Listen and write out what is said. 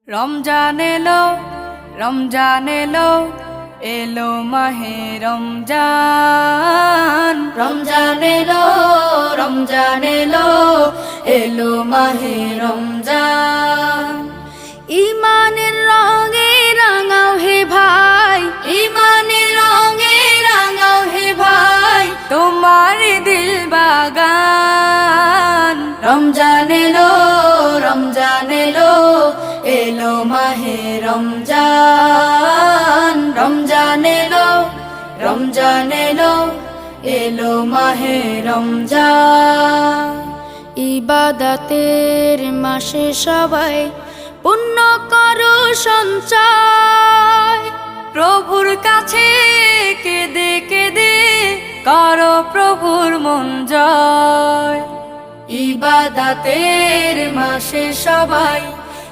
রমজান এলো, রমজান এলো, এলো মাহে রমজান। রমজান এলো, রমজান এলো, এলো মাহে রমজান। ইমানের রঙে রাঙাও হে ভাই, ইমানের রঙে রাঙাও হে ভাই, তোমার দিল বাগান। রমজান এলো, রমজান এলো, এলো মাহে রমজান। রমজান এলো, রমজান এলো, এলো মাহে রমজান। ইবাদতের মাসে সবাই পুণ্য করো সঞ্চয়, প্রভুর কাছে কেঁদে কেঁদে করো প্রভুর মন জয়। ইবাদতের মাসে সবাই